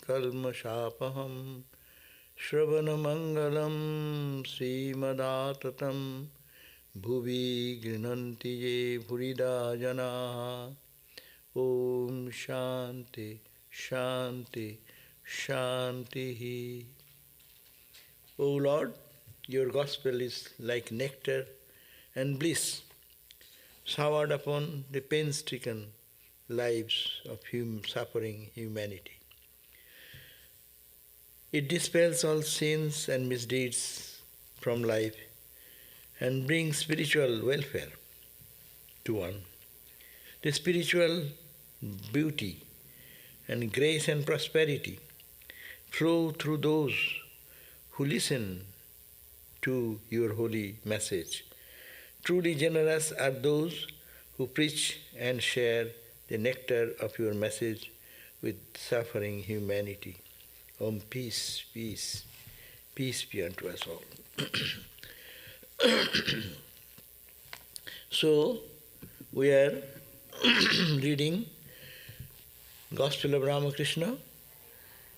kalmashapaham Shravanamangalam Srimadaatatam Bhuvi Grinanti Ye Bhurida Janaha Om Shanti Shanti Shantihi. O Lord, your gospel is like nectar and bliss showered upon the pain-stricken lives of suffering humanity. It dispels all sins and misdeeds from life and brings spiritual welfare to one. The spiritual beauty and grace and prosperity flow through those who listen to your holy message. Truly generous are those who preach and share the nectar of your message with suffering humanity. Om, peace, peace, peace be unto us all. So, we are reading Gospel of Ramakrishna,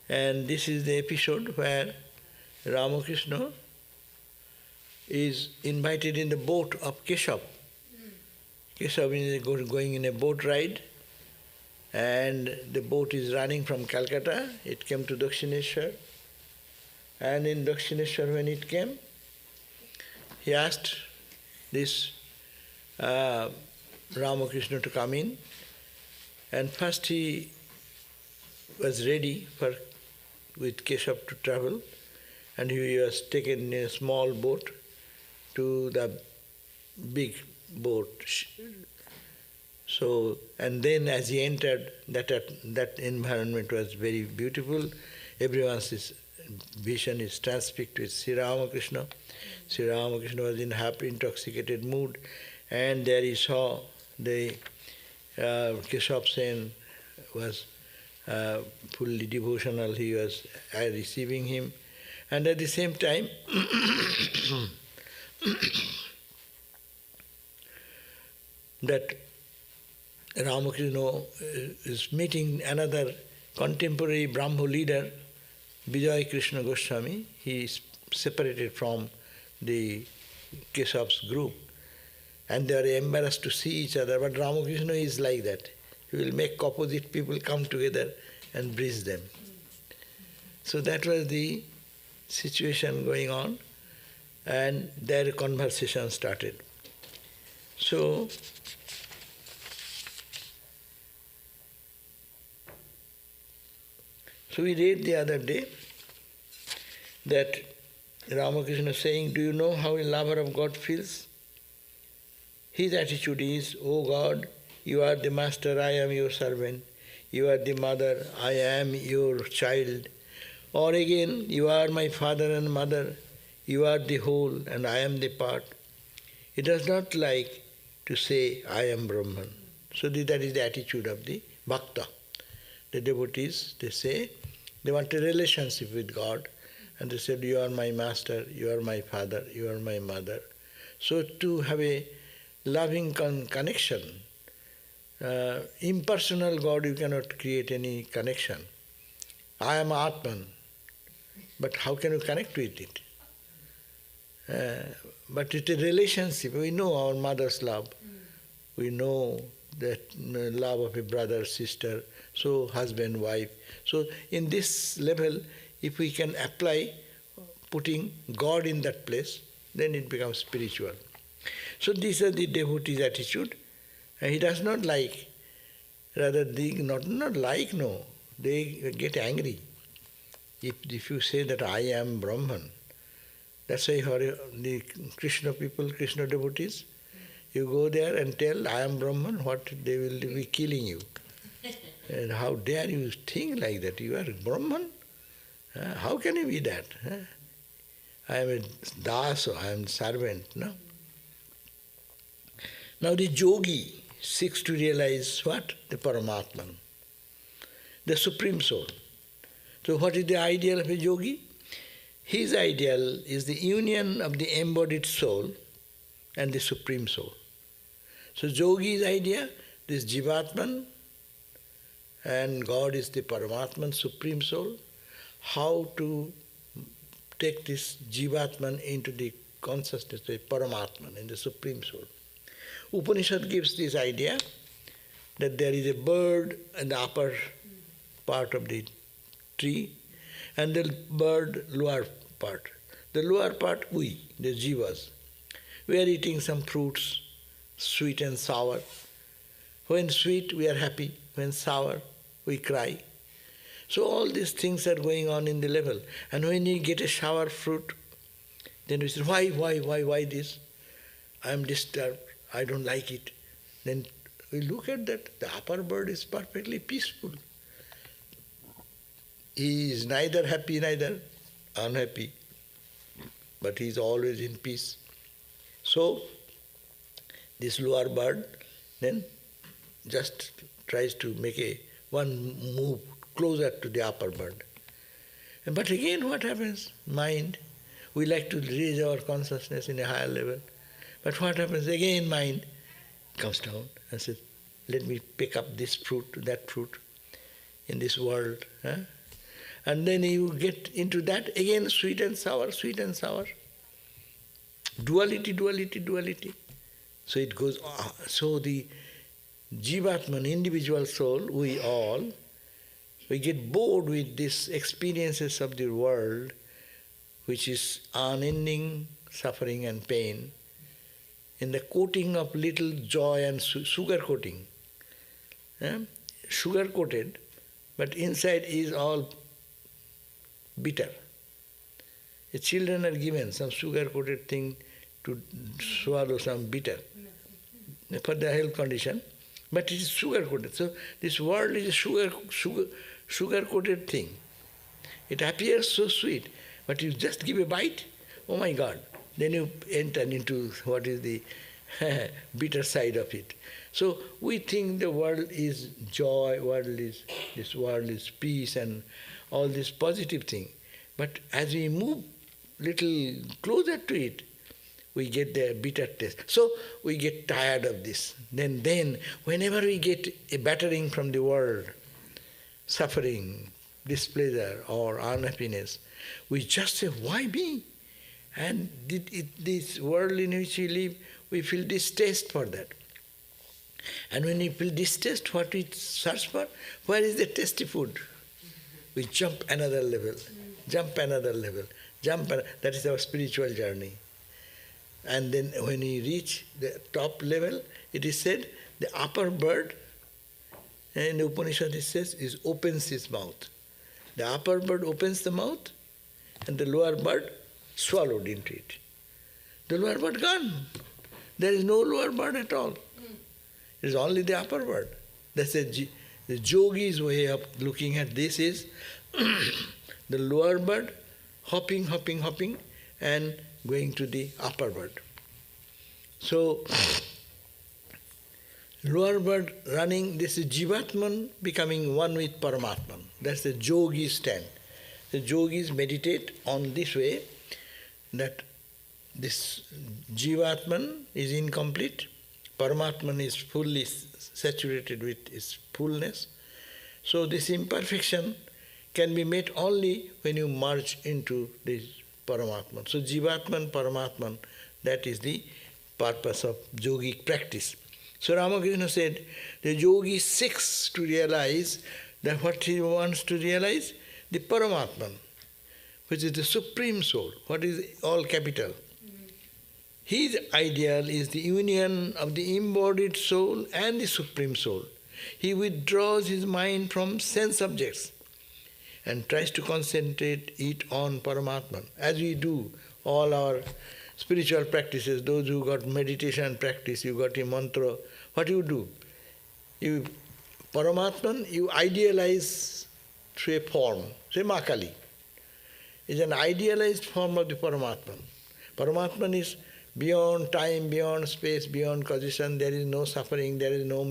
and this is the episode where Ramakrishna is invited in the boat of Keshav. Keshav is going in a boat ride, and the boat is running from Calcutta. It came to Dakshineshwar, and in Dakshineshwar when it came, he asked this Ramakrishna to come in, and first he was ready with Keshav to travel, and he was taken in a small boat to the big boat. So, and then as he entered, that environment was very beautiful. Everyone's vision is transfixed with Sri Ramakrishna. Sri Ramakrishna was in happy, intoxicated mood, and there he saw the Keshav Sen was fully devotional. He was receiving him, and at the same time, that Ramakrishna is meeting another contemporary Brahmo leader, Vijay Krishna Goswami. He is separated from the Keshav's group, and they are embarrassed to see each other. But Ramakrishna is like that. He will make opposite people come together and bridge them. So that was the situation going on, and their conversation started. So we read the other day that Ramakrishna saying, do you know how a lover of God feels? His attitude is, O God, you are the master, I am your servant. You are the mother, I am your child. Or again, you are my father and mother. You are the whole and I am the part. He does not like to say, I am Brahman. So that is the attitude of the bhakta. The devotees, they say, they want a relationship with God, and they said, you are my master, you are my father, you are my mother. So to have a loving connection, impersonal God, you cannot create any connection. I am Atman, but how can you connect with it? But it's a relationship. We know our mother's love. We know that love of a brother, sister, so husband, wife. So in this level, if we can apply putting God in that place, then it becomes spiritual. So these are the devotee's attitude. And he does not like, rather they not like, no, they get angry. If you say that I am Brahman, that's why for the Krishna people, Krishna devotees, you go there and tell, I am Brahman, what? They will be killing you. And how dare you think like that? You are Brahman? How can you be that? I am a das, I am servant. No? Now the yogi seeks to realize what? The Paramatman, the Supreme Soul. So what is the ideal of a yogi? His ideal is the union of the embodied soul and the Supreme Soul. So yogi's idea, this Jivatman, and God is the Paramatman, Supreme Soul. How to take this Jivatman into the consciousness, the Paramatman, in the Supreme Soul. Upanishad gives this idea that there is a bird in the upper part of the tree and the bird lower part. The lower part, we, the jivas, we are eating some fruits, sweet and sour. When sweet, we are happy. When sour, we cry. So all these things are going on in the level. And when you get a sour fruit, then we say, why this? I am disturbed, I don't like it. Then we look at that, the upper bird is perfectly peaceful. He is neither happy, neither unhappy, but he is always in peace. So, this lower bird then just tries to make one move closer to the upper bird. But again what happens? Mind. We like to raise our consciousness in a higher level. But what happens? Again mind comes down and says, let me pick up this fruit, that fruit in this world. Huh? And then you get into that again, sweet and sour, sweet and sour. Duality, duality, duality. So it goes on. So the Jivatman, individual soul, we all, we get bored with these experiences of the world, which is unending suffering and pain, in the coating of little joy and sugar coating. Sugar coated, but inside is all bitter. The children are given some sugar coated thing to swallow some bitter for their health condition, but it is sugar coated. So this world is a sugar coated thing. It appears so sweet, but you just give a bite, oh my God, then you enter into what is the bitter side of it. So we think the world is joy, this world is peace and all this positive thing. But as we move little closer to it, we get the bitter taste. So we get tired of this. Then whenever we get a battering from the world, suffering, displeasure or unhappiness, we just say, why me? And this world in which we live, we feel distaste for that. And when we feel distaste, what we search for? Where is the tasty food? We jump another level, jump another level, that is our spiritual journey. And then when we reach the top level, it is said, the upper bird, in the Upanishad it says, opens his mouth. The upper bird opens the mouth, and the lower bird swallowed into it. The lower bird gone. There is no lower bird at all. It is only the upper bird. That's the yogi's way of looking at this is the lower bird hopping, and going to the upper bird. So, lower bird running, this is Jivatman becoming one with Paramatman. That's the yogi stand. The yogis meditate on this way, that this Jivatman is incomplete, Paramatman is fully saturated with its fullness. So this imperfection can be met only when you merge into this Paramatman. So Jivatman, Paramatman, that is the purpose of yogic practice. So Ramakrishna said, the yogi seeks to realize that what he wants to realize, the Paramatman, which is the Supreme Soul, what is all capital. His ideal is the union of the embodied soul and the Supreme Soul. He withdraws his mind from sense objects and tries to concentrate it on Paramatman. As we do all our spiritual practices, those who got meditation practice, you got a mantra, what you do? You Paramatman, you idealize through a form. Say Makali is an idealized form of the Paramatman. Paramatman is beyond time, beyond space, beyond causation. There is no suffering, there is no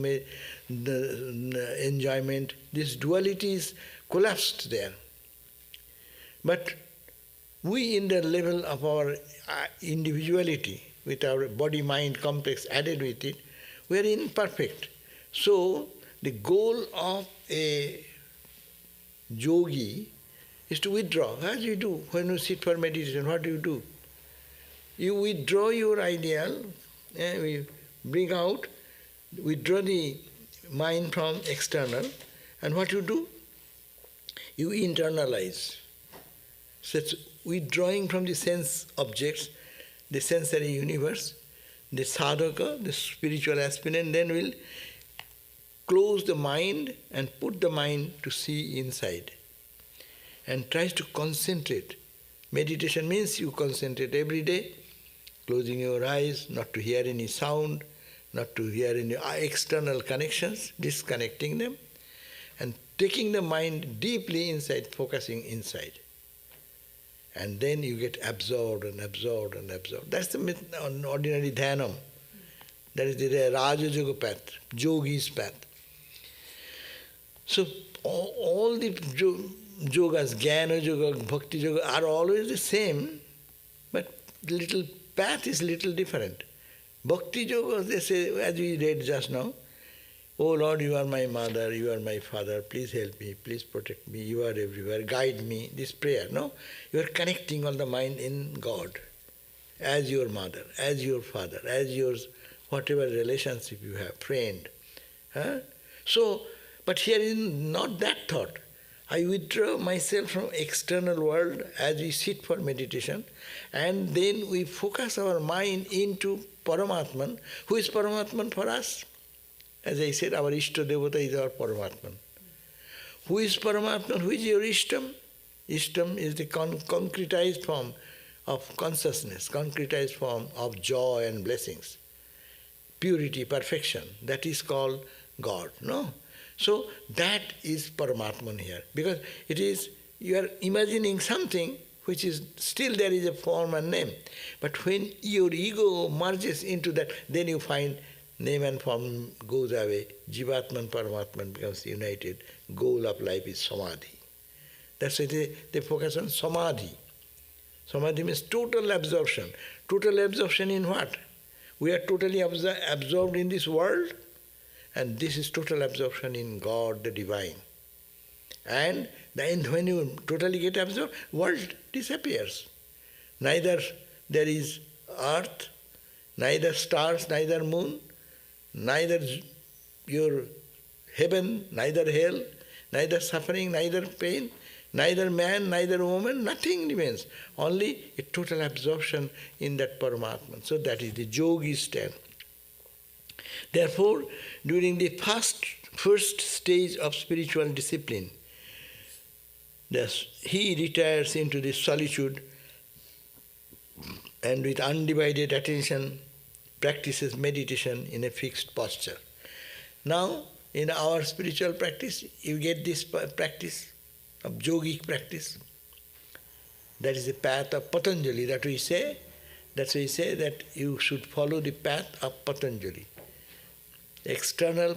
enjoyment. This duality is collapsed there. But we, in the level of our individuality, with our body-mind complex added with it, we are imperfect. So the goal of a yogi is to withdraw. As you do when you sit for meditation, what do? You withdraw your ideal, we bring out, withdraw the mind from external, and what you do? You internalize. So it's withdrawing from the sense objects, the sensory universe, the sadhaka, the spiritual aspirant, then will close the mind and put the mind to see inside and tries to concentrate. Meditation means you concentrate every day, closing your eyes, not to hear any sound, not to hear any external connections, disconnecting them, and taking the mind deeply inside, focusing inside. And then you get absorbed and absorbed and absorbed. That's the ordinary dhanam. That is the Raja Yoga path, yogi's path. So all the yogas, Jnana Yoga, Bhakti Yoga are always the same, but the little path is little different. Bhakti Yoga, they say, as we read just now, "Oh Lord, you are my mother, you are my father, please help me, please protect me, you are everywhere, guide me." This prayer, no? You are connecting all the mind in God, as your mother, as your father, as your whatever relationship you have, friend. Huh? So, but here is not that thought. I withdraw myself from external world as we sit for meditation, and then we focus our mind into Paramatman. Who is Paramatman for us? As I said, our Ishta Devata is our Paramatman. Who is Paramatman? Who is your Ishtam? Ishtam is the concretized form of consciousness, concretized form of joy and blessings, purity, perfection. That is called God, no? So that is Paramatman here, because it is, you are imagining something which is still there is a form and name. But when your ego merges into that, then you find name and form goes away, Jivatman, Paramatman becomes united, goal of life is Samadhi. That's why they focus on Samadhi. Samadhi means total absorption. Total absorption in what? We are totally absorbed in this world, and this is total absorption in God, the Divine. And then when you totally get absorbed, world disappears. Neither there is earth, neither stars, neither moon, neither your heaven, neither hell, neither suffering, neither pain, neither man, neither woman, nothing remains. Only a total absorption in that Paramatman. So that is the yogi's stand. Therefore, during the first stage of spiritual discipline, he retires into this solitude and with undivided attention practices meditation in a fixed posture. Now, in our spiritual practice, you get this practice of yogic practice. That is the path of Patanjali, that we say. That's why we say that you should follow the path of Patanjali. The external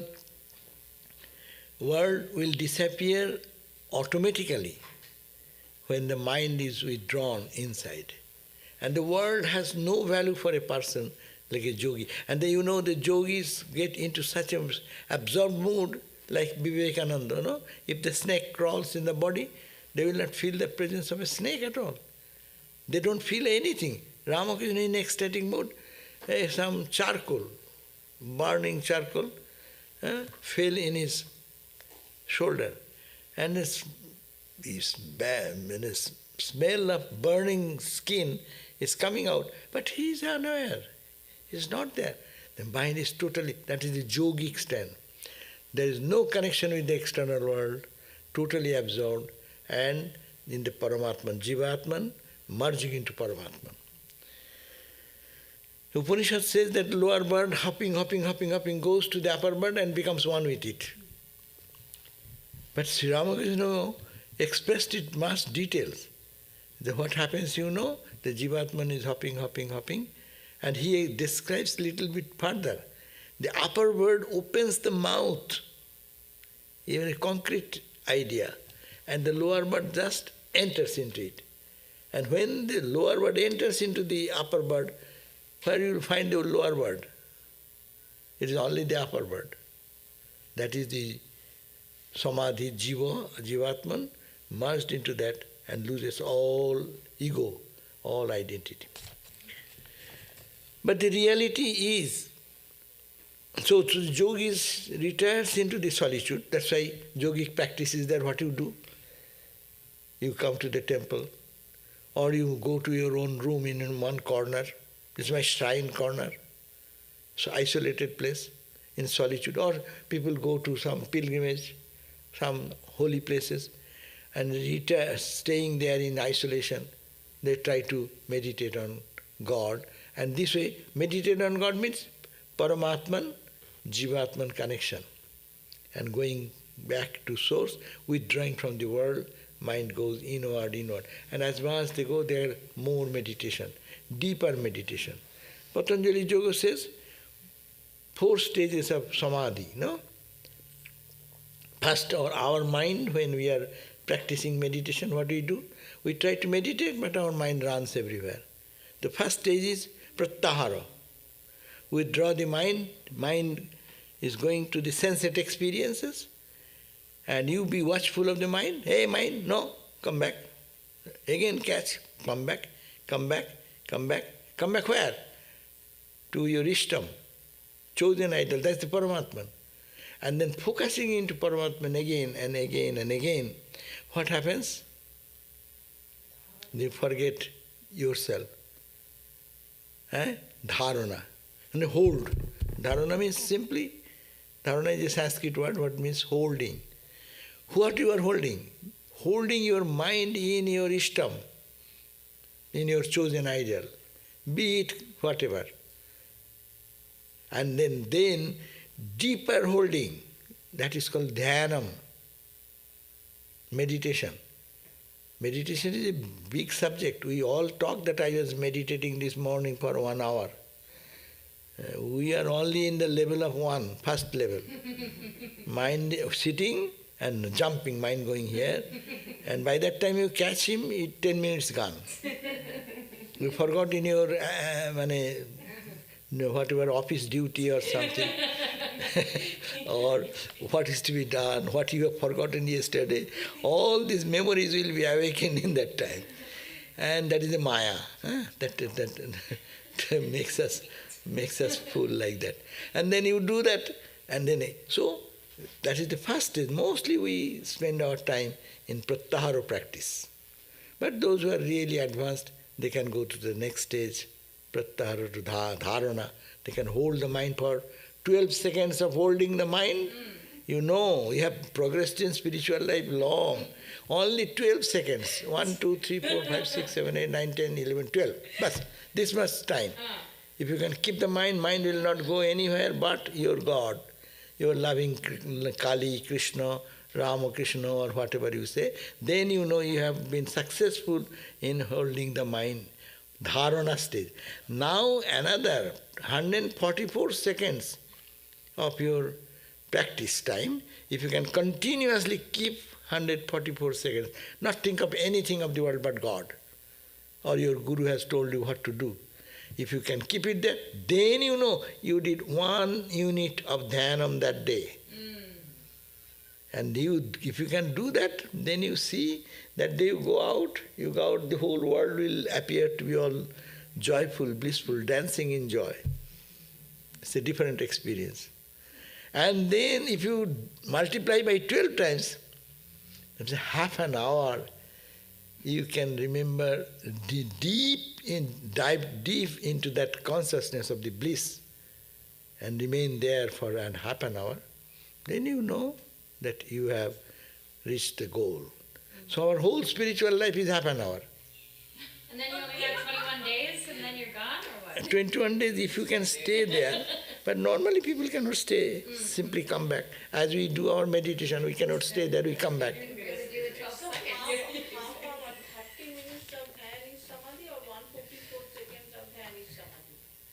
world will disappear automatically when the mind is withdrawn inside. And the world has no value for a person like a yogi. And then the yogis get into such an absorbed mood like Vivekananda, no? If the snake crawls in the body, they will not feel the presence of a snake at all. They don't feel anything. Ramakrishna in ecstatic mood, some charcoal, burning charcoal, fell in his shoulder. And the smell of burning skin is coming out, but he is unaware. He is not there. The mind is totally, that is the yogic stand. There is no connection with the external world, totally absorbed, and in the Paramatman, Jivatman, merging into Paramatman. The Upanishad says that lower bird hopping, goes to the upper bird and becomes one with it. But Sri Ramakrishna expressed it much details. What happens, the Jivatman is hopping, and he describes a little bit further. The upper bird opens the mouth, even a concrete idea, and the lower bird just enters into it. And when the lower bird enters into the upper bird, where you will find the lower bird? It is only the upper bird. That is the samadhi, jivatman, merged into that and loses all ego, all identity. But the reality is, so the yogis retires into the solitude. That's why yogic practice is there. What you do? You come to the temple, or you go to your own room in one corner. This is my shrine corner. So isolated place in solitude. Or people go to some pilgrimage, some holy places, and retire, staying there in isolation. They try to meditate on God. And this way, meditate on God means Paramatman, Jivatman connection. And going back to source, withdrawing from the world, mind goes inward, inward. And as much as they go there, more meditation, deeper meditation. Patanjali Yoga says, 4 stages of samadhi, no? First, our mind, when we are practicing meditation, what do? We try to meditate, but our mind runs everywhere. The first stage is pratyahara. Withdraw the mind, mind is going to the sensate experiences, and you be watchful of the mind. Hey mind, no, come back. Again catch, come back, come back, come back. Come back where? To your ishtam, chosen idol, that's the Paramatman. And then focusing into Paramatman again and again and again, what happens? You forget yourself. Dharana. And hold. Dharana means simply, dharana is a Sanskrit word, what means holding. What you are holding? Holding your mind in your ishtam, in your chosen idol, be it whatever. And then deeper holding, that is called dhyanam, meditation. Meditation is a big subject. We all talk that I was meditating this morning for 1 hour. We are only in the level of 1, first level. Mind sitting and jumping, mind going here. And by that time you catch him, 10 minutes gone. You forgot in your whatever office duty or something, or what is to be done, what you have forgotten yesterday. All these memories will be awakened in that time. And that is a maya. That makes us fool like that. And then you do that, and then so that is the first stage. Mostly we spend our time in pratyahara practice. But those who are really advanced, they can go to the next stage, pratyahara to dharana. They can hold the mind for 12 seconds of holding the mind. You know, you have progressed in spiritual life long. Only 12 seconds. 1, 2, 3, 4, 5, 6, 7, 8, 9, 10, 11, 12. But this much time. If you can keep the mind will not go anywhere but your God. Your loving Kali, Krishna, Ramakrishna, or whatever you say. Then you know you have been successful in holding the mind. Dharana stage. Now another 144 seconds of your practice time, if you can continuously keep 144 seconds, not think of anything of the world but God, or your Guru has told you what to do. If you can keep it there, then you know you did 1 unit of dhanam that day. And if you can do that, then you see that day you go out, the whole world will appear to be all joyful, blissful, dancing in joy. It's a different experience. And then if you multiply by 12 times, that's half an hour, you can remember, dive deep into that consciousness of the bliss and remain there for half an hour, then you know that you have reached the goal. So our whole spiritual life is half an hour. And then you only have 21 days and then you're gone, or what? 21 days if you can stay there. But normally people cannot stay, simply come back. As we do our meditation, we cannot stay there, we come back.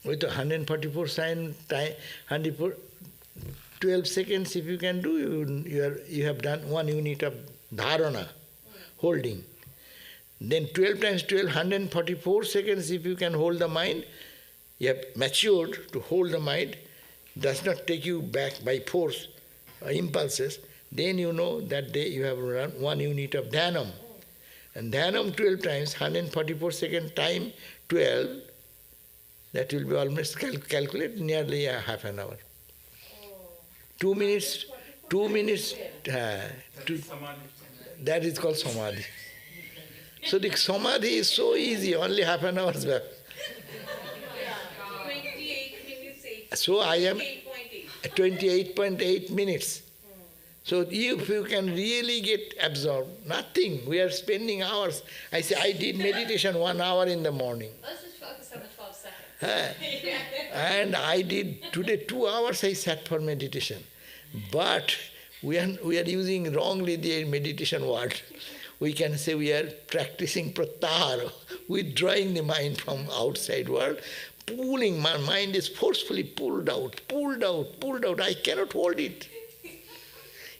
With 144 time, 12 seconds if you can do, you have done 1 unit of dharana, holding. Then 12 times 12, 144 seconds if you can hold the mind, you have matured to hold the mind, does not take you back by force or impulses, then you know that day you have run 1 unit of dhanam. And dhanam 12 times, 144 second time 12, that will be almost calculate nearly a half an hour. 2 minutes, 2 minutes, that is called samadhi. So the samadhi is so easy, only half an hour's back. 28 minutes. So I am 28.8. 28.8 minutes. So if you can really get absorbed, nothing. We are spending hours. I say, I did meditation 1 hour in the morning. Let's just focus on the 12 seconds. And I did today 2 hours I sat for meditation. But we are using wrongly the meditation word. We can say we are practicing pratyahara, withdrawing the mind from outside world, pulling. My mind is forcefully pulled out, pulled out, pulled out. I cannot hold it.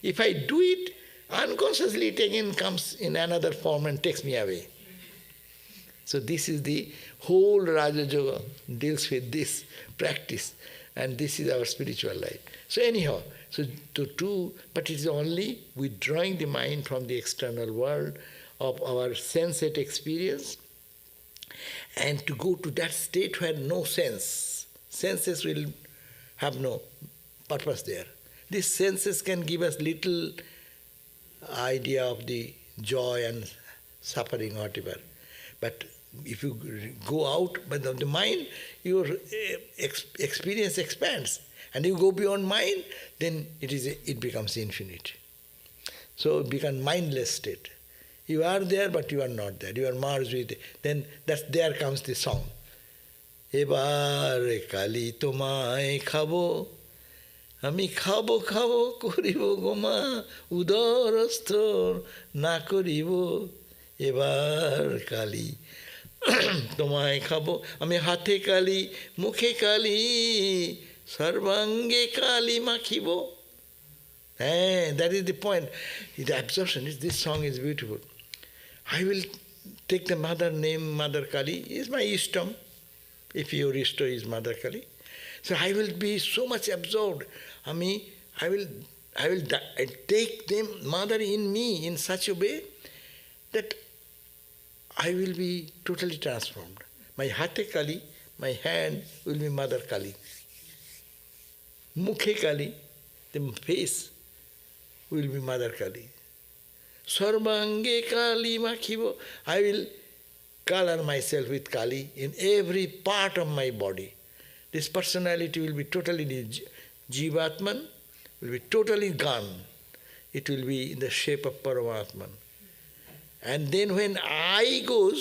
If I do it, unconsciously it again comes in another form and takes me away. So this is the whole Raja Yoga deals with this practice, and this is our spiritual life. So anyhow, but it is only withdrawing the mind from the external world of our sensate experience, and to go to that state where no senses will have no purpose there. These senses can give us little idea of the joy and suffering, whatever. But if you go out by the mind, your experience expands. And you go beyond mind, then it becomes infinite. So it becomes mindless state. You are there, but you are not there. You are merged with it. Then there comes the song. Ebar kali tomai khabo. আমি খাবো খাবো করিব গোমা উদরস্থ না করিব এবার কালি তোমায় খাবো আমি হাতে কালি মুখে কালি সর্বাঙ্গে কালি মাখিব. That is the point. The absorption, this song is beautiful. I will take the mother name, Mother Kali, is my Ishtam, if your Ishta is Mother Kali. So I will be so much absorbed. I will take them, Mother, in me in such a way that I will be totally transformed. My Hate Kali, my hand will be Mother Kali. Mukhe Kali, the face will be Mother Kali. Sarvange Kali Makhibo, I will color myself with Kali in every part of my body. This personality will be totally Jivatman, will be totally gone. It will be in the shape of Paramatman. And then when I goes,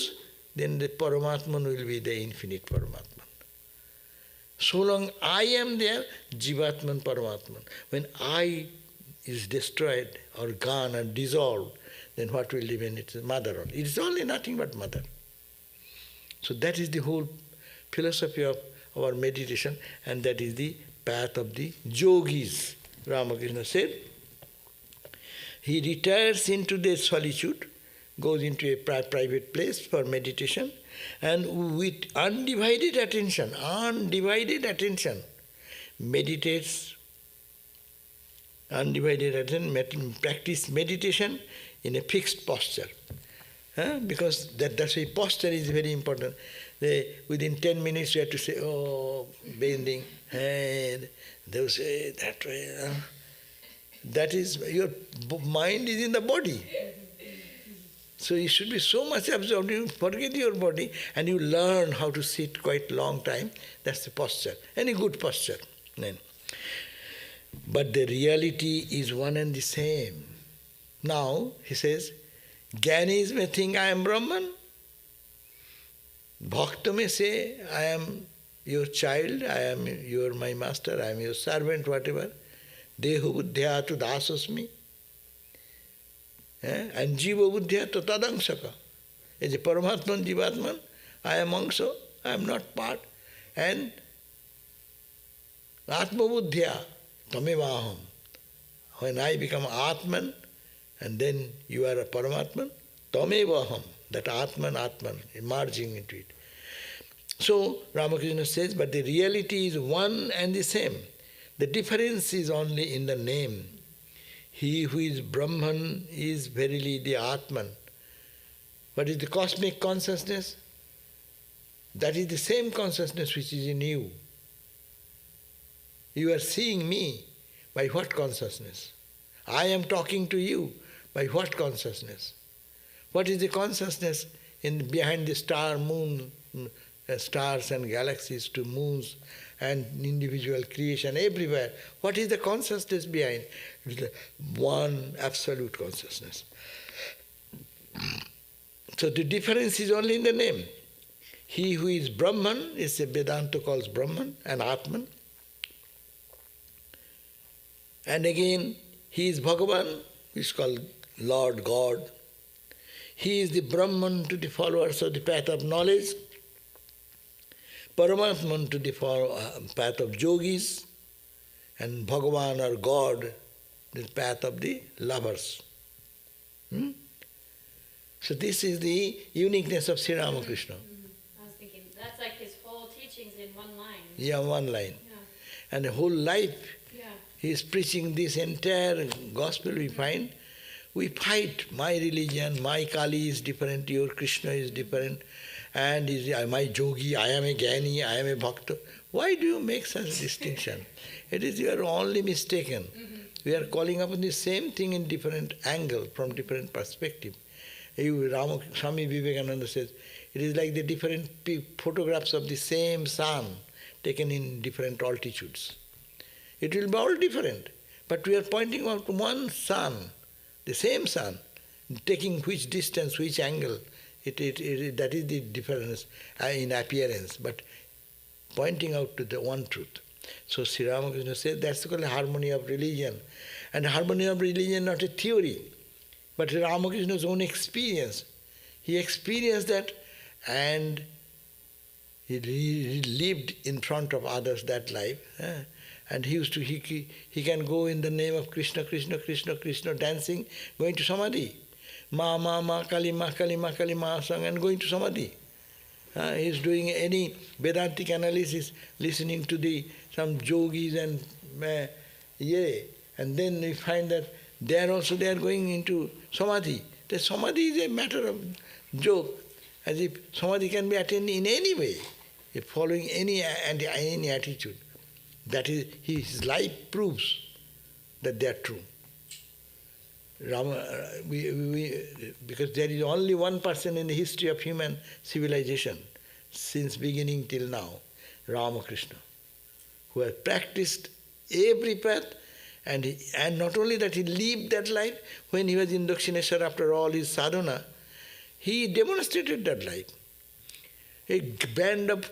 then the Paramatman will be the infinite Paramatman. So long I am there, Jivatman, Paramatman. When I is destroyed or gone and dissolved, then what will remain? It is Mother only. It is only nothing but Mother. So that is the whole philosophy of our meditation, and that is the path of the yogis. Ramakrishna said, he retires into their solitude, goes into a private place for meditation, and with undivided attention, meditates, practice meditation in a fixed posture. Because that's why posture is very important. Within 10 minutes you have to say, oh, bending head, they will say that way. That is, your mind is in the body. So you should be so much absorbed, you forget your body and you learn how to sit quite long time. That's the posture, any good posture. But the reality is one and the same. Now, he says, Jnanis may think I am Brahman. Bhakta may say, I am your child, you are my master, I am your servant, whatever. Deho buddhya tu dasasmi. And jiva buddhya tu tadangsaka. As a Paramatman, Jivatman, I am angsha, I am not part. And Atma buddhya tamevaham. When I become Atman, and then you are a Paramatman, tamevaham. That Atman, emerging into it. So Ramakrishna says, but the reality is one and the same. The difference is only in the name. He who is Brahman is verily the Atman. What is the cosmic consciousness? That is the same consciousness which is in you. You are seeing me by what consciousness? I am talking to you by what consciousness? What is the consciousness behind the star, moon, stars and galaxies to moons and individual creation everywhere? What is the consciousness behind? It is the one absolute consciousness. So the difference is only in the name. He who is Brahman is a Vedanta calls Brahman and Atman. And again, he is Bhagavan, who is called Lord God. He is the Brahman to the followers of the path of knowledge, Paramatman to the path of yogis, and Bhagavan or God, the path of the lovers. So this is the uniqueness of Sri Ramakrishna. I was thinking, that's like his whole teachings in one line. Yeah, one line. Yeah. And the whole life, Yeah. he is preaching this entire gospel we find. We fight, my religion, my Kali is different, your Krishna is different, and my yogi, I am a Gyani, I am a Bhakta. Why do you make such distinction? It is you are only mistaken. We are calling upon the same thing in different angle, from different perspective. Swami Vivekananda says, it is like the different photographs of the same sun taken in different altitudes. It will be all different, but we are pointing out to one sun, the same sun, taking which distance, which angle, that is the difference in appearance, but pointing out to the one truth. So Sri Ramakrishna says that's called harmony of religion. And harmony of religion not a theory, but Ramakrishna's own experience. He experienced that and he lived in front of others that life. And he can go in the name of Krishna, Krishna, Krishna, Krishna, dancing, going to Samadhi. Ma, Kali, Ma, Kali, Ma, Kali, Ma, song, and going to Samadhi. He is doing any Vedantic analysis, listening to some yogis and and then we find that they are going into Samadhi. The Samadhi is a matter of joke, as if Samadhi can be attained in any way, if following any attitude. That is, his life proves that they are true. Because there is only one person in the history of human civilization, since beginning till now, Ramakrishna, who has practiced every path, and not only that, he lived that life. When he was in Dakshineshwar after all his sadhana, he demonstrated that life. A band of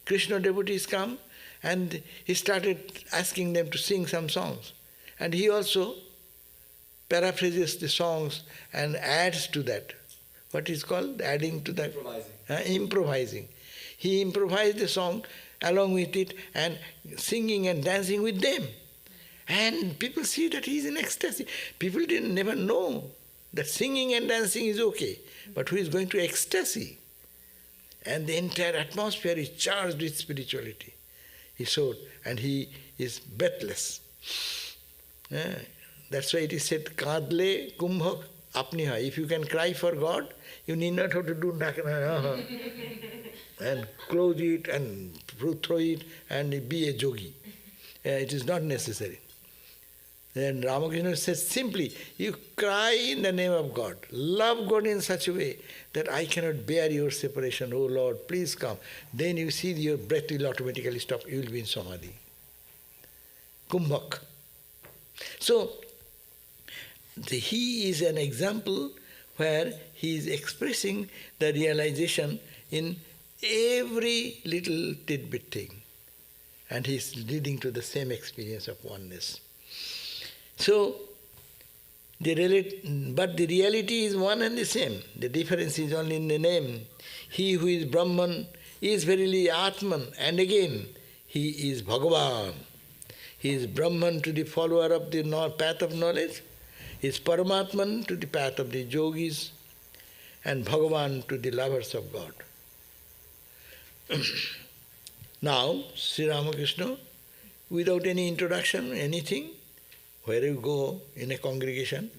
Krishna devotees come and he started asking them to sing some songs. And he also paraphrases the songs and adds to that. What is called? Adding to that? Improvising. He improvised the song along with it and singing and dancing with them. And people see that he is in ecstasy. People never know that singing and dancing is okay, but who is going to ecstasy? And the entire atmosphere is charged with spirituality. He showed, and he is breathless. That's why it is said, Kadle kumbhak apniha. If you can cry for God, you need not have to do and close it and throw it and be a yogi. It is not necessary. Then Ramakrishna says simply, you cry in the name of God. Love God in such a way that I cannot bear your separation. Oh Lord, please come. Then you see your breath will automatically stop. You will be in Samadhi. Kumbhak. So, he is an example where he is expressing the realization in every little tidbit thing. And he is leading to the same experience of oneness. So, but the reality is one and the same. The difference is only in the name. He who is Brahman is verily Atman, and again, he is Bhagavan. He is Brahman to the follower of the path of knowledge, he is Paramatman to the path of the yogis, and Bhagavan to the lovers of God. Now, Sri Ramakrishna, without any introduction, anything, Where you go in a congregation,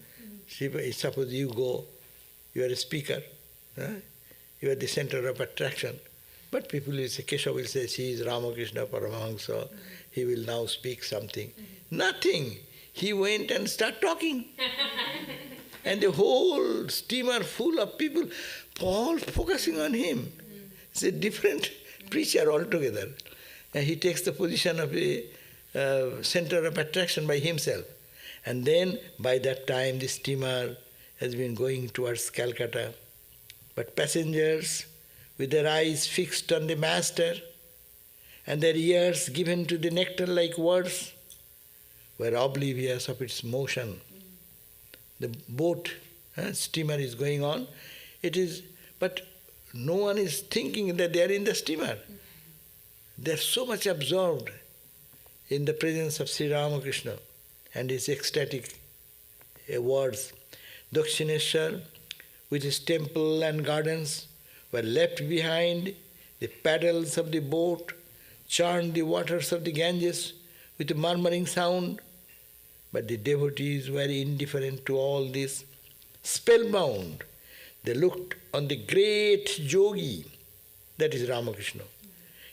suppose you go, you are a speaker, you are the center of attraction. But people will say, Keshav will say, she is Ramakrishna Paramahansa, he will now speak something. Nothing. He went and started talking. And the whole steamer full of people, all focusing on him. It's a different preacher altogether. And he takes the position of a center of attraction by himself. And then by that time the steamer has been going towards Calcutta. But passengers, with their eyes fixed on the master and their ears given to the nectar-like words, were oblivious of its motion. The boat, steamer is going on, but no one is thinking that they are in the steamer. They are so much absorbed in the presence of Sri Ramakrishna and his ecstatic words. Dakshineshwar, with his temple and gardens, were left behind. The paddles of the boat churned the waters of the Ganges with a murmuring sound. But the devotees were indifferent to all this. Spellbound, they looked on the great yogi, that is Ramakrishna.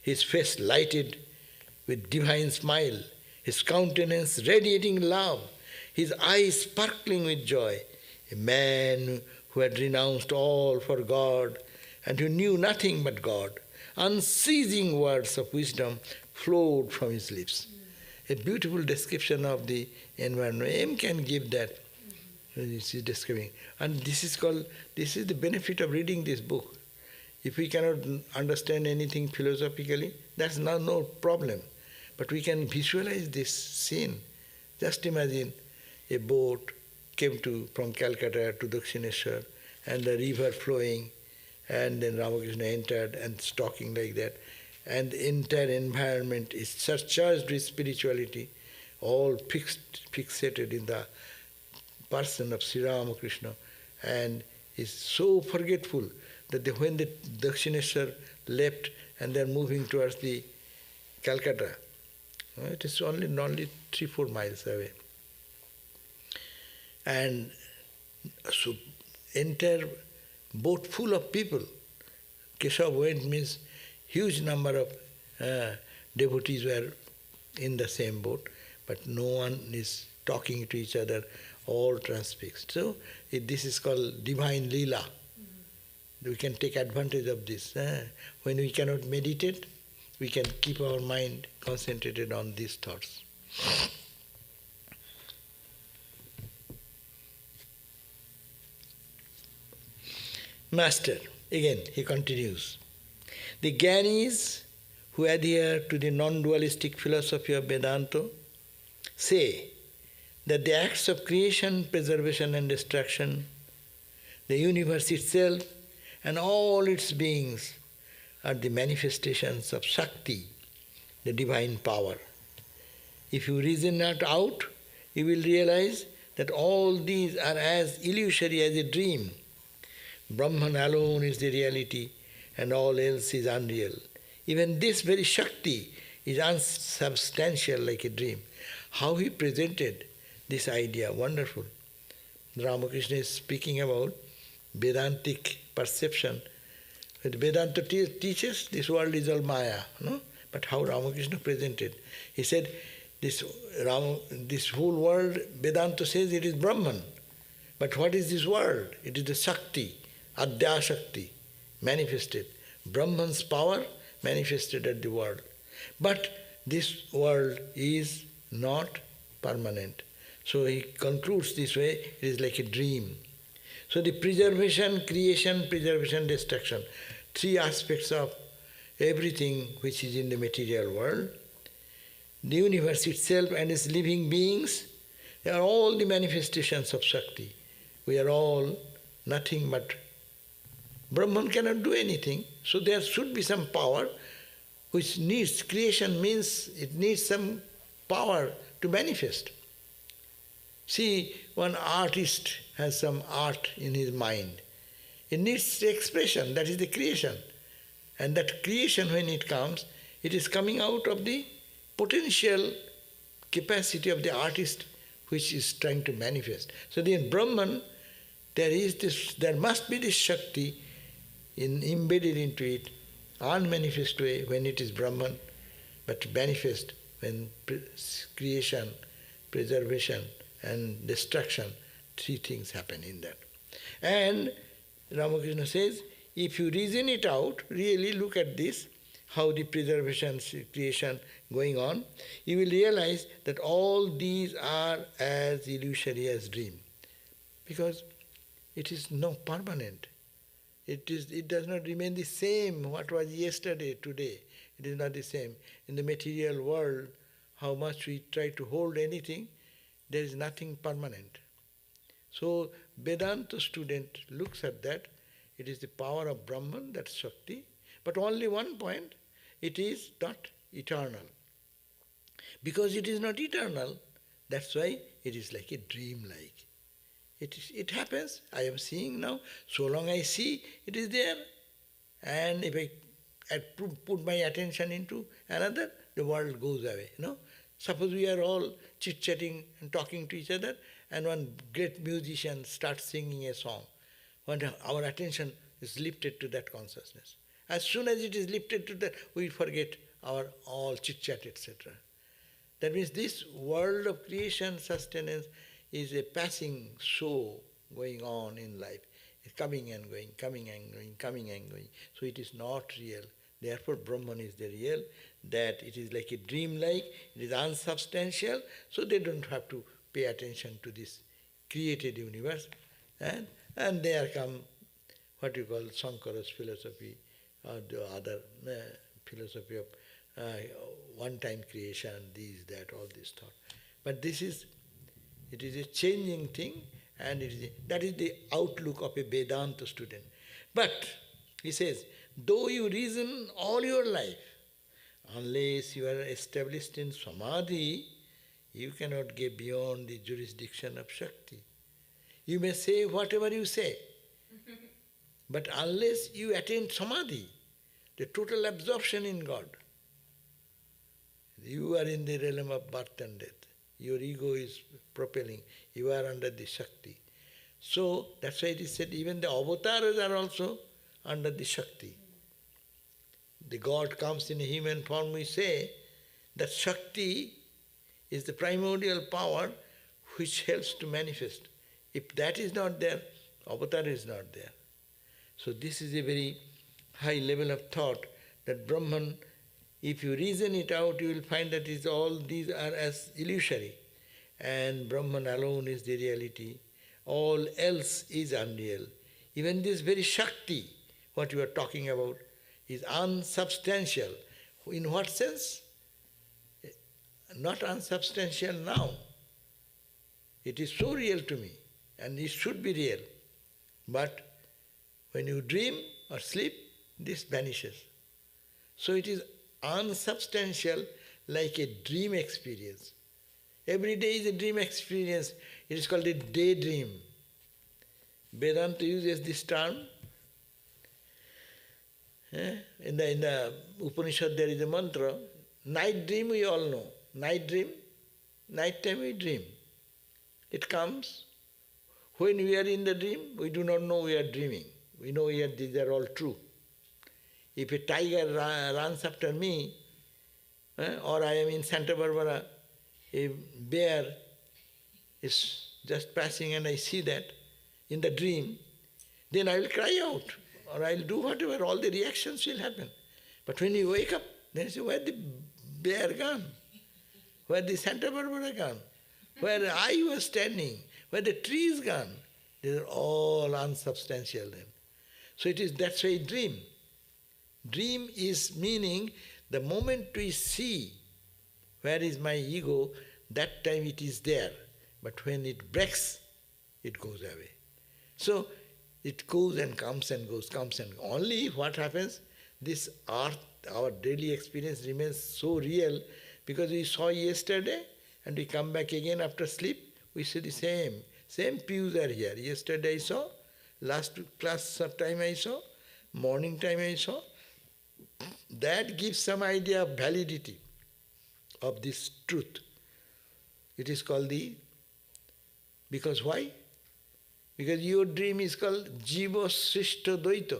His face lighted with divine smile, his countenance radiating love, his eyes sparkling with joy. A man who had renounced all for God and who knew nothing but God. Unceasing words of wisdom flowed from his lips. A beautiful description of the environment. M can give that. This is describing. And this is the benefit of reading this book. If we cannot understand anything philosophically, that's no problem. But we can visualize this scene. Just imagine a boat came from Calcutta to Dakshineshwar and the river flowing, and then Ramakrishna entered and talking like that. And the entire environment is surcharged with spirituality, all fixated in the person of Sri Ramakrishna, and is so forgetful that when the Dakshineshwar left and they are moving towards the Calcutta, it is only 3-4 miles away. And so entire boat full of people. Keshav went means huge number of devotees were in the same boat, but no one is talking to each other, all transfixed. So this is called divine Leela. We can take advantage of this. When we cannot meditate, we can keep our mind concentrated on these thoughts. Master, again he continues, the Gyanis who adhere to the non-dualistic philosophy of Vedanta say that the acts of creation, preservation and destruction, the universe itself and all its beings are the manifestations of Shakti, the divine power. If you reason it out, you will realize that all these are as illusory as a dream. Brahman alone is the reality and all else is unreal. Even this very Shakti is unsubstantial like a dream. How he presented this idea, wonderful. Ramakrishna is speaking about Vedantic perception. When Vedanta teaches, this world is all Maya, no? But how Ramakrishna presented. He said, this whole world, Vedanta says it is Brahman. But what is this world? It is the Shakti, Adya Shakti, manifested. Brahman's power manifested at the world. But this world is not permanent. So he concludes this way, it is like a dream. So the preservation, creation, preservation, destruction, 3 aspects of everything which is in the material world. The universe itself and its living beings, they are all the manifestations of Shakti. We are all nothing but Brahman cannot do anything, so there should be some power which needs, creation means it needs some power to manifest. See, one artist has some art in his mind. It needs expression, that is the creation. And that creation, when it comes, it is coming out of the potential capacity of the artist which is trying to manifest. So in Brahman, there must be this Shakti embedded into it, unmanifest way when it is Brahman, but manifest when creation, preservation and destruction, three things happen in that. And Ramakrishna says, if you reason it out, really look at this, how the preservation, creation going on, you will realize that all these are as illusory as dream. Because it is not permanent. It does not remain the same what was yesterday, today. It is not the same. In the material world, how much we try to hold anything, there is nothing permanent. So Vedanta student looks at that. It is the power of Brahman, that's Shakti. But only one point, it is not eternal. Because it is not eternal, that's why it is like a dream-like. It happens, I am seeing now, so long I see, it is there. And if I put my attention into another, the world goes away. Suppose we are all chit-chatting and talking to each other, and one great musician starts singing a song. When our attention is lifted to that consciousness. As soon as it is lifted to that, we forget our all chit-chat, etc. That means this world of creation, sustenance, is a passing show going on in life. It's coming and going, coming and going, coming and going. So it is not real. Therefore Brahman is the real, that it is like a dream-like, it is unsubstantial, so they don't have to pay attention to this created universe. And there come what you call Shankara's philosophy, or the other philosophy of one-time creation, that, all this thought. But it is a changing thing, and that is the outlook of a Vedanta student. But, he says, though you reason all your life, unless you are established in Samadhi, you cannot get beyond the jurisdiction of Shakti. You may say whatever you say, but unless you attain Samadhi, the total absorption in God, you are in the realm of birth and death. Your ego is propelling. You are under the Shakti. So, that's why it is said, even the avatars are also under the Shakti. The God comes in a human form, we say that Shakti is the primordial power which helps to manifest. If that is not there, avatar is not there. So this is a very high level of thought, that Brahman, if you reason it out, you will find that all these are as illusory. And Brahman alone is the reality. All else is unreal. Even this very Shakti, what you are talking about, is unsubstantial. In what sense? Not unsubstantial now. It is so real to me, and it should be real. But when you dream or sleep, this vanishes. So it is unsubstantial, like a dream experience. Every day is a dream experience. It is called a daydream. Vedanta uses this term. In the Upanishad there is a mantra, night dream we all know. Night dream, night time we dream. It comes. When we are in the dream, we do not know we are dreaming. We know these are all true. If a tiger runs after me, or I am in Santa Barbara, a bear is just passing and I see that in the dream, then I will cry out, or I will do whatever, all the reactions will happen. But when you wake up, then you say, where the bear gone? Where the Santa Barbara gone? Where I was standing? Where the tree is gone? They are all unsubstantial then. So that's why dream. Dream is meaning the moment we see where is my ego, that time it is there. But when it breaks, it goes away. So it goes and comes and goes, comes and goes. Only what happens, this earth, our daily experience remains so real because we saw yesterday and we come back again after sleep, we see the same. Same pews are here. Yesterday I saw, last class time I saw, morning time I saw. That gives some idea of validity of this truth. It is called the Because why? Because your dream is called Jiva Srishta Dvaita.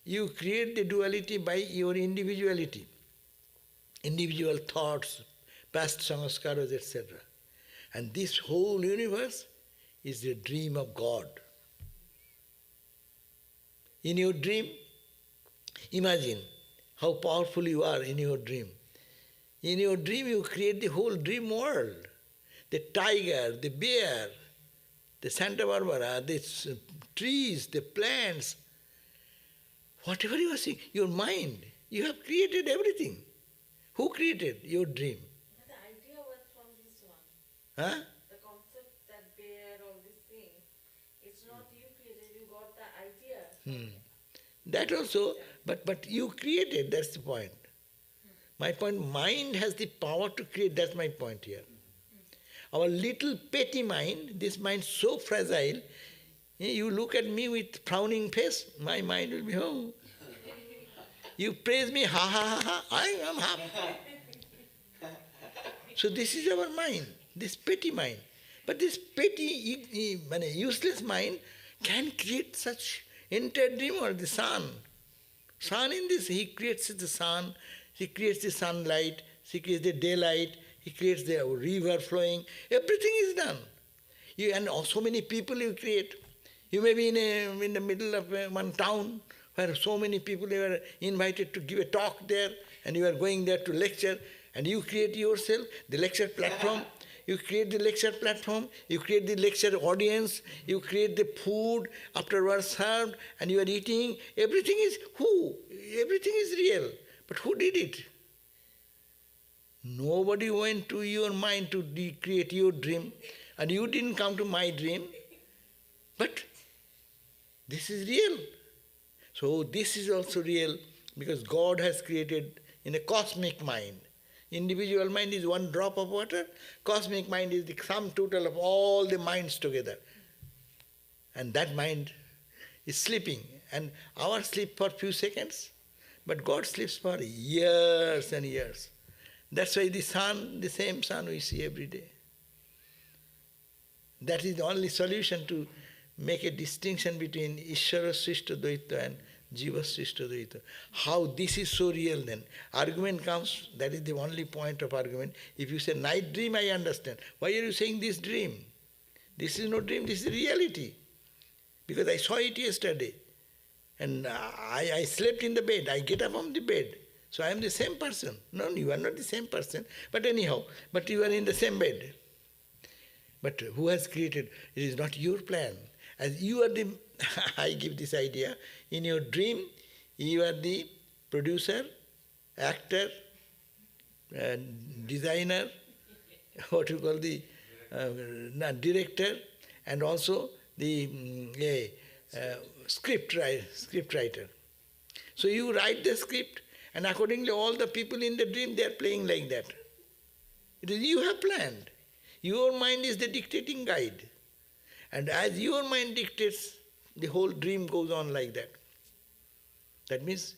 You create the duality by your individuality, individual thoughts, past samskaras, etc. And this whole universe is the dream of God. In your dream, imagine how powerful you are in your dream. In your dream, you create the whole dream world. The tiger, the bear, the Santa Barbara, the trees, the plants, whatever you are seeing, your mind, you have created everything. Who created your dream? The idea was from this one. Huh? The concept that bear, all these things, it's not you created, you got the idea. That also, but you created, that's the point. My point, mind has the power to create, that's my point here. Our little petty mind, this mind so fragile, you look at me with frowning face, my mind will be, oh. You praise me, ha ha ha ha, I am happy. So this is our mind, this petty mind. But this petty, useless mind can create such entire dream or the sun. Sun in this, he creates the sun, he creates the sunlight, he creates the daylight, he creates the river flowing, everything is done. And so many people you create. You may be in the middle of one town where so many people you are invited to give a talk there, and you are going there to lecture, and you create yourself, the lecture platform. You create the lecture platform, you create the lecture audience, you create the food afterwards served, and you are eating. Everything is who? Everything is real. But who did it? Nobody went to your mind to create your dream, and you didn't come to my dream. But this is real. So this is also real because God has created in a cosmic mind. Individual mind is one drop of water, cosmic mind is the sum total of all the minds together. And that mind is sleeping, and ours sleep for few seconds, but God sleeps for years and years. That's why the sun, the same sun we see every day. That is the only solution to make a distinction between Ishvara Srishta Dvaita and Jiva Srishta Dvaita. How this is so real then? Argument comes, that is the only point of argument. If you say night dream, I understand. Why are you saying this dream? This is no dream, this is reality. Because I saw it yesterday. And I slept in the bed, I get up from the bed. So I am the same person. No, you are not the same person. But anyhow, but you are in the same bed. But who has created? It is not your plan. As you are the, I give this idea, in your dream, you are the producer, actor, designer, what you call the director, and also the script writer. So you write the script, and accordingly all the people in the dream, they are playing like that. It is you have planned. Your mind is the dictating guide. And as your mind dictates, the whole dream goes on like that. That means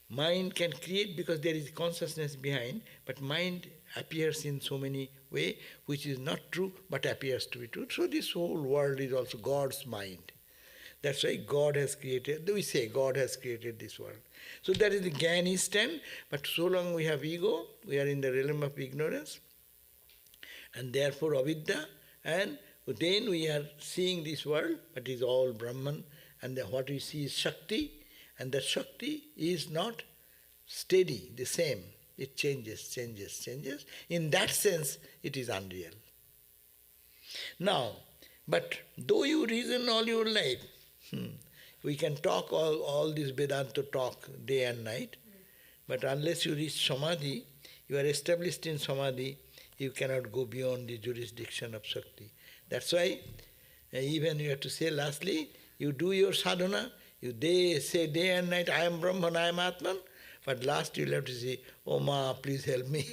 mind can create because there is consciousness behind, but mind appears in so many ways, which is not true, but appears to be true. So this whole world is also God's mind. That's why God has created, we say God has created this world. So that is the Jnani stand, but so long we have ego, we are in the realm of ignorance, and therefore avidya, and then we are seeing this world, but it is all Brahman, and what we see is Shakti, and that Shakti is not steady, the same. It changes, changes, changes. In that sense, it is unreal. Now, but though you reason all your life, we can talk all this Vedanta talk day and night, but unless you reach Samadhi, you are established in Samadhi, you cannot go beyond the jurisdiction of Shakti. That's why even you have to say lastly, you do your sadhana, you say day and night, I am Brahman, I am Atman, but last you will have to say, oh Ma, please help me.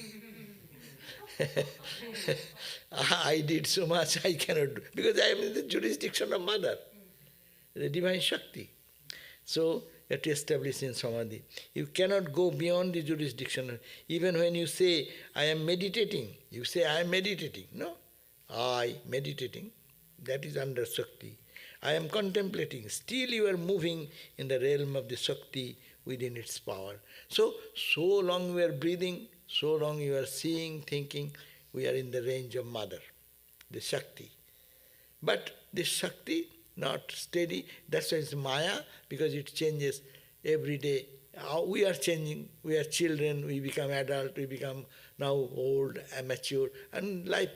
I did so much, I cannot do, because I am in the jurisdiction of Mother, the divine Shakti. So you have to establish in Samadhi. You cannot go beyond the jurisdiction. Even when you say, I am meditating, you say, I am meditating. No. I meditating, that is under Shakti. I am contemplating, still you are moving in the realm of the Shakti within its power. So long we are breathing, so long you are seeing, thinking, we are in the range of Mother, the Shakti. But this Shakti, not steady, that's why it's Maya, because it changes every day. We are changing, we are children, we become adult, we become now old, mature, and life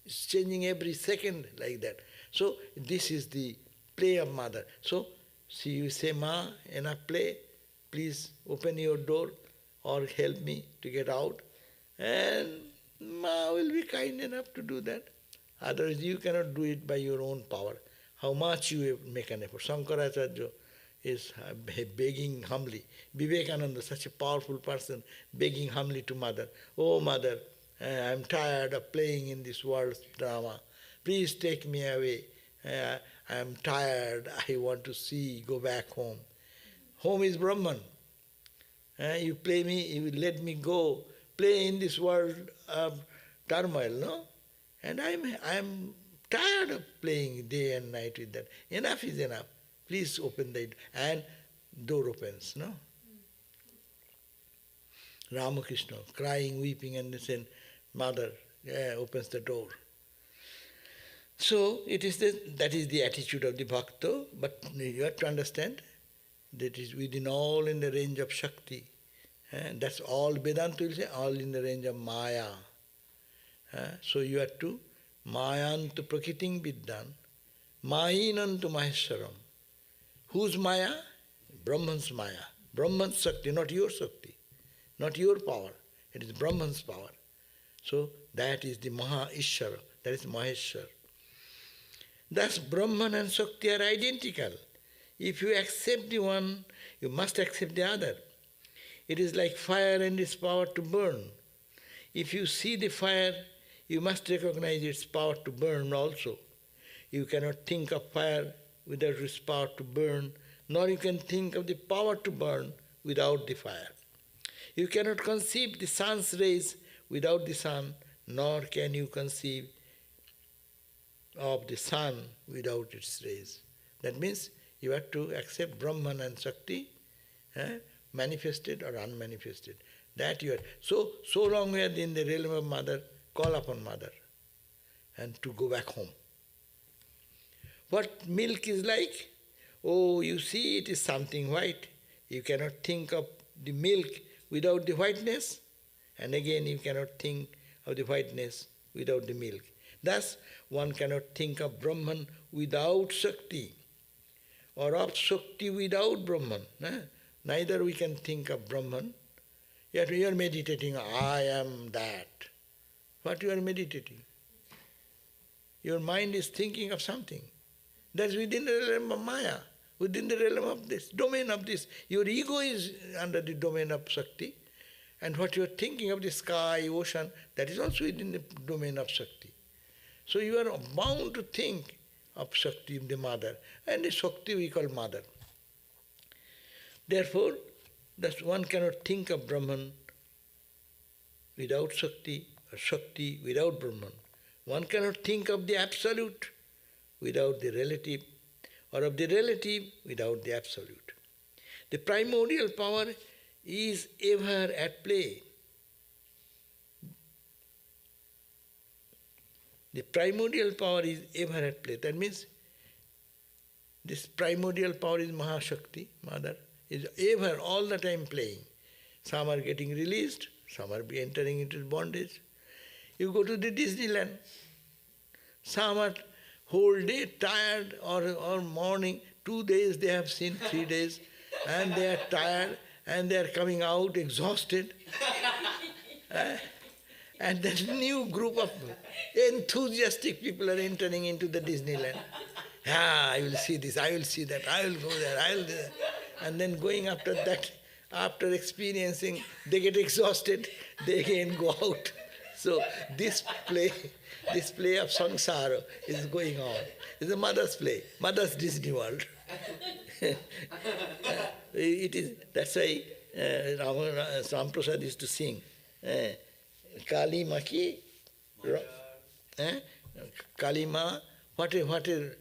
is changing every second like that. So this is the play of Mother. So see, you say, Ma, enough play, please open your door or help me to get out. And Ma will be kind enough to do that. Otherwise you cannot do it by your own power. How much you make an effort. Shankaracharya is begging humbly. Vivekananda, such a powerful person, begging humbly to Mother, oh Mother, I am tired of playing in this world's drama. Please take me away. I am tired. I want to see, go back home. Home is Brahman. You play me, you let me go, play in this world of turmoil, no? And I am tired of playing day and night with that. Enough is enough. Please open the door. And door opens, no? Ramakrishna, crying, weeping, and saying, Mother, opens the door. So it is that is the attitude of the bhakta, but you have to understand that is within all in the range of Shakti. And that's all Vedanta will say, all in the range of Maya. So you have to Mayantu Prakiting Vidyan, Mayinantu Maheswaram. Whose Maya? Brahman's Maya. Brahman's Shakti, not your Shakti, not your power. It is Brahman's power. So that is the Maha Ishvara, that is Maheshwar. Thus Brahman and Shakti are identical. If you accept the one, you must accept the other. It is like fire and its power to burn. If you see the fire, you must recognize its power to burn also. You cannot think of fire without its power to burn, nor you can think of the power to burn without the fire. You cannot conceive the sun's rays without the sun, nor can you conceive of the sun without its rays. That means you have to accept Brahman and Shakti, manifested or unmanifested. That you are. So long we are in the realm of Mother, call upon Mother and to go back home. What milk is like? Oh, you see, it is something white. You cannot think of the milk without the whiteness, and again you cannot think of the whiteness without the milk. Thus, one cannot think of Brahman without Shakti, or of Shakti without Brahman. Neither we can think of Brahman. Yet you are meditating, I am that. What you are meditating? Your mind is thinking of something. That's within the realm of Maya, within the realm of this, domain of this. Your ego is under the domain of Shakti, and what you are thinking of the sky, ocean, that is also within the domain of Shakti. So you are bound to think of Shakti, the Mother, and the Shakti we call Mother. Therefore, that one cannot think of Brahman without Shakti, or Shakti without Brahman. One cannot think of the Absolute without the relative, or of the relative without the Absolute. The primordial power is ever at play. The primordial power is ever at play. That means this primordial power is Mahashakti, Mother, is ever, all the time playing. Some are getting released, some are entering into bondage. You go to the Disneyland, some are whole day tired or morning, 2 days they have seen, 3 days, and they are tired and they are coming out exhausted. And there's a new group of enthusiastic people are entering into the Disneyland. I will see this, I will see that, I will go there, I will do that. And then going after that, after experiencing, they get exhausted, they again go out. So this play of samsara is going on. It's a mother's play, mother's Disney World. It is, that's why Ram Prasad used to sing, Kali Maki, Kalima, what a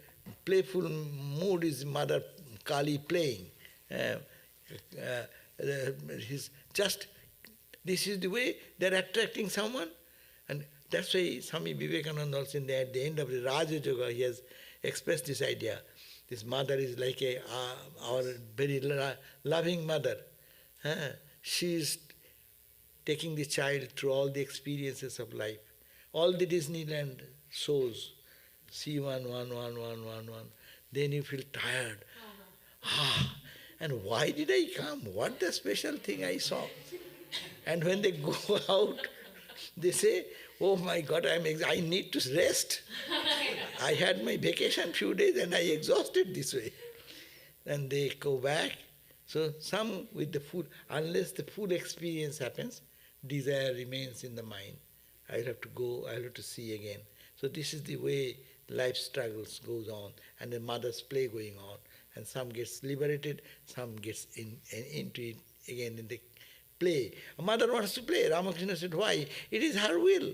playful mood is Mother Kali playing. He's just, this is the way they're attracting someone. And that's why Swami Vivekananda also at the end of the Raja Yoga, he has expressed this idea. This mother is like our very loving mother. She is taking the child through all the experiences of life. All the Disneyland shows. See one. Then you feel tired. And why did I come? What the special thing I saw? And when they go out, they say, oh my God, I need to rest. I had my vacation few days and I exhausted this way. And they go back. So some with the full, unless the full experience happens, desire remains in the mind. I'll have to go, I'll have to see again. So this is the way life struggles goes on and the mother's play going on. And some gets liberated, some gets into it again in the play. A mother wants to play. Ramakrishna said, why? It is her will.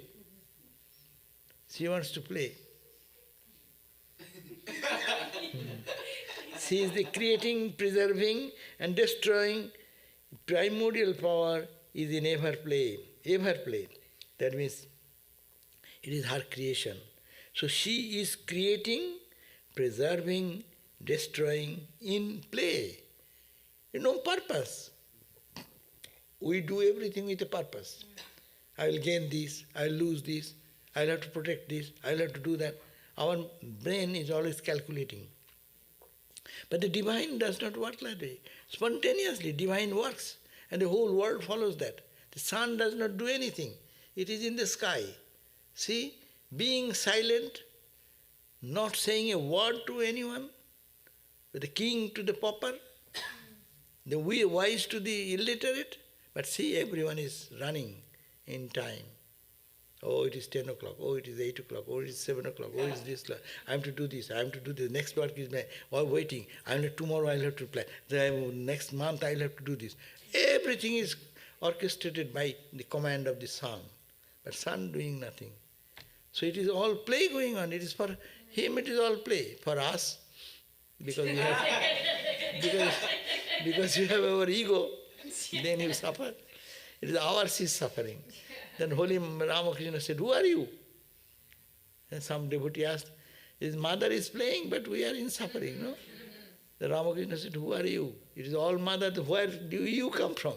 She wants to play. She is the creating, preserving and destroying. Primordial power is in ever play. Ever play. That means it is her creation. So she is creating, preserving, destroying in play. No purpose. We do everything with a purpose. I will gain this, I will lose this, I will have to protect this, I will have to do that. Our brain is always calculating. But the divine does not work like that. Spontaneously, divine works, and the whole world follows that. The sun does not do anything. It is in the sky. See, being silent, not saying a word to anyone, the king to the pauper, the wise to the illiterate, but see, everyone is running in time. Oh, it is 10 o'clock. Oh, it is 8 o'clock. Oh, it is 7 o'clock. Oh, it is this. I have to do this. I have to do this. Next work is my, or waiting. Tomorrow I'll have to plan. Next month I'll have to do this. Everything is orchestrated by the command of the sun. But sun doing nothing. So it is all play going on. It is for him, it is all play. For us, because we have, because you have our ego, then you suffer. It is ours is suffering. Then Holy Ramakrishna said, who are you? And some devotee asked, his mother is playing, but we are in suffering, no? The Ramakrishna said, who are you? It is all mother, where do you come from?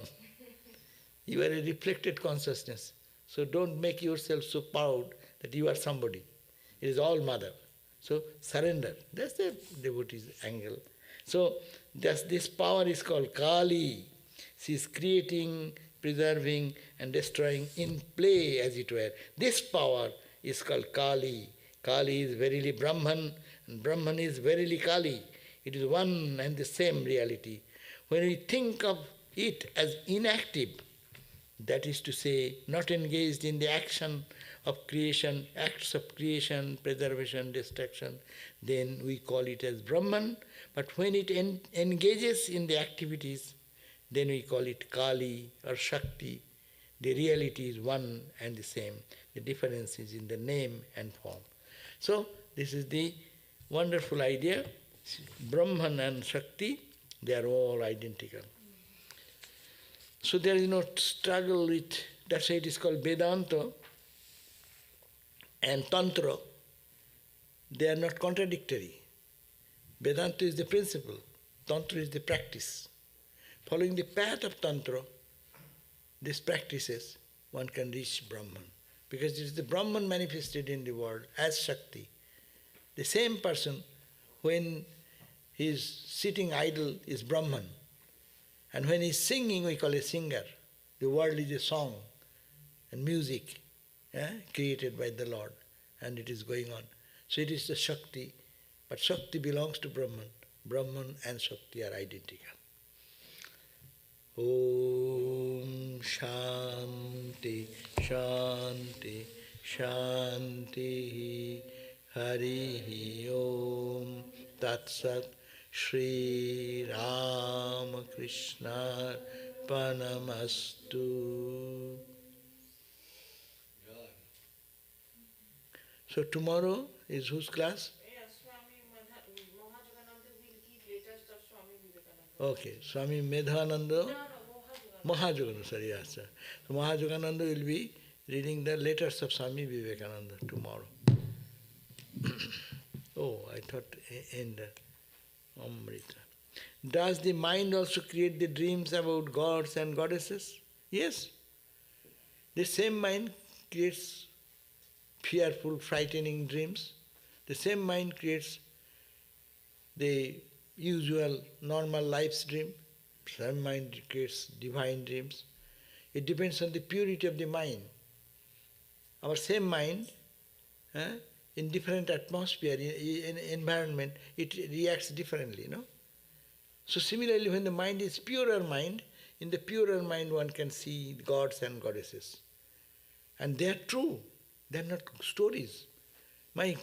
You are a reflected consciousness. So don't make yourself so proud that you are somebody. It is all mother. So surrender. That's the devotee's angle. So this power is called Kali. She is creating, preserving and destroying in play, as it were. This power is called Kali. Kali is verily Brahman, and Brahman is verily Kali. It is one and the same reality. When we think of it as inactive, that is to say, not engaged in the action of creation, acts of creation, preservation, destruction, then we call it as Brahman. But when it engages in the activities, then we call it Kali or Shakti. The reality is one and the same. The difference is in the name and form. So this is the wonderful idea. Brahman and Shakti, they are all identical. So there is no struggle with, that's why it is called Vedanta and Tantra. They are not contradictory. Vedanta is the principle, Tantra is the practice. Following the path of Tantra, these practices, one can reach Brahman. Because it is the Brahman manifested in the world as Shakti. The same person, when he is sitting idle, is Brahman. And when he is singing, we call a singer. The world is a song and music created by the Lord. And it is going on. So it is the Shakti. But Shakti belongs to Brahman. Brahman and Shakti are identical. Om Shanti Shanti Shanti Harihi Om Tat Sat Sri Ramakrishna Panamastu. So tomorrow is whose class? Yeah, Swami Mahajagananda will give letters of Swami Vivekananda. Okay, Swami Medhananda. No, Mahajagananda, sorry, yes, sir. So Mahajagananda will be reading the letters of Swami Vivekananda tomorrow. Oh, I thought end Amrita. Does the mind also create the dreams about gods and goddesses? Yes. The same mind creates fearful, frightening dreams. The same mind creates the usual, normal life's dream. Same mind creates divine dreams. It depends on the purity of the mind. Our same mind, in different atmosphere, in environment, it reacts differently, no? So similarly, when the mind is purer mind, in the purer mind one can see gods and goddesses. And they are true. They are not stories. My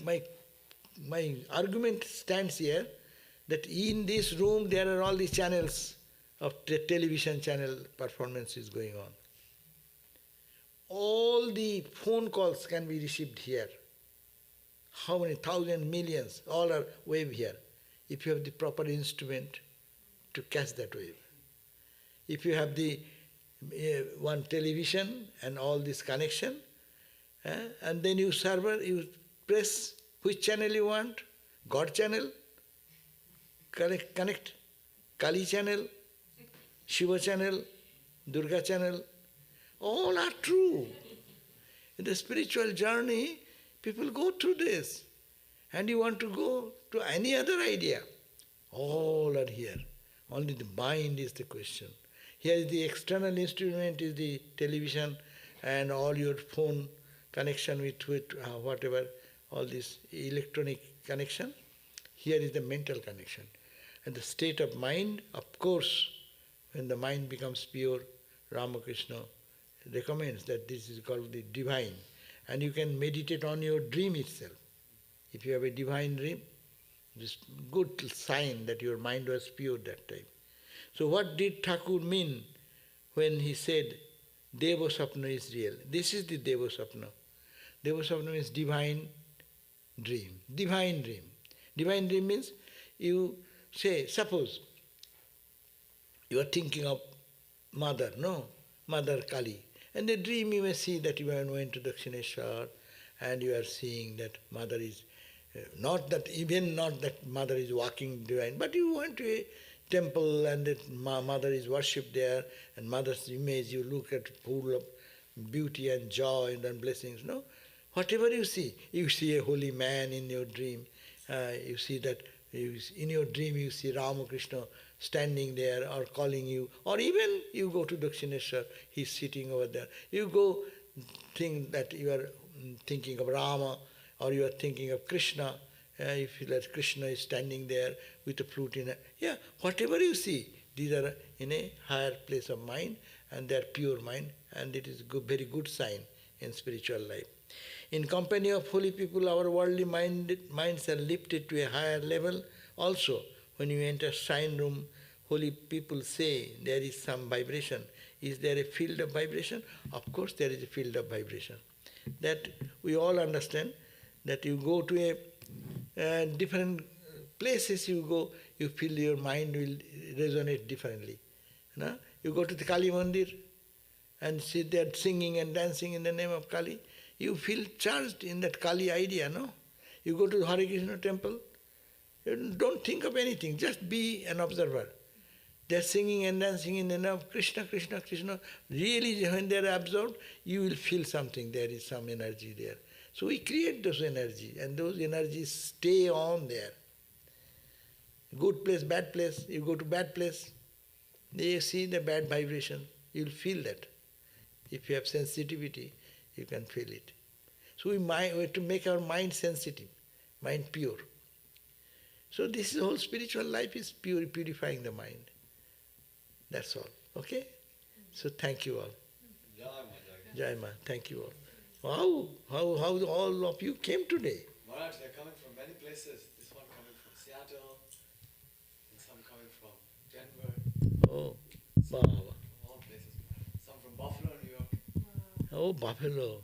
argument stands here that in this room there are all these channels of television channel performances going on. All the phone calls can be received here. How many thousand millions, all are wave here. If you have the proper instrument to catch that wave. If you have the one television and all this connection, and then you server, you press which channel you want, God channel, connect, Kali channel, Shiva channel, Durga channel, all are true. In the spiritual journey, people go through this. And you want to go to any other idea, all are here. Only the mind is the question. Here is the external instrument, is the television and all your phone connection with whatever, all this electronic connection. Here is the mental connection. And the state of mind, of course, when the mind becomes pure, Ramakrishna recommends that this is called the divine. And you can meditate on your dream itself. If you have a divine dream, this good sign that your mind was pure that time. So what did Thakur mean when he said, Deva Sapna is real? This is the Deva Sapna. Deva Sapna means divine dream. Divine dream. Divine dream means you say, suppose you are thinking of Mother, no? Mother Kali. And the dream you may see that you are going to Dakshineshwar and you are seeing that Mother is, not that Mother is walking divine, but you went to a temple and that Mother is worshipped there and Mother's image, you look at full of beauty and joy and blessings, no? Whatever you see a holy man in your dream, you see that in your dream you see Ramakrishna standing there or calling you, or even you go to Dakshineshwar, he's sitting over there. You go think that you are thinking of Rama or you are thinking of Krishna, you feel that Krishna is standing there with a flute in it. Yeah, whatever you see, these are in a higher place of mind and they are pure mind and it is a very good sign in spiritual life. In company of holy people, our worldly minds are lifted to a higher level. Also, when you enter shrine room, holy people say there is some vibration. Is there a field of vibration? Of course there is a field of vibration. That we all understand that you go to a different places you go, you feel your mind will resonate differently. No? You go to the Kali Mandir and sit there singing and dancing in the name of Kali. You feel charged in that Kali idea, no? You go to the Hare Krishna temple, you don't think of anything, just be an observer. They are singing and dancing in the name of Krishna, Krishna, Krishna. Really, when they are absorbed, you will feel something, there is some energy there. So we create those energy, and those energies stay on there. Good place, bad place, you go to bad place, you see the bad vibration, you will feel that. If you have sensitivity, you can feel it. So we have to make our mind sensitive, mind pure. So this whole spiritual life is purifying the mind. That's all. Okay? So thank you all. Jai Ma, thank you all. How all of you came today? Maharaj, they're coming from many places. This one coming from Seattle, and some coming from Denver. Oh, Some Baba. from all places. Some from Buffalo, New York. Oh, Buffalo.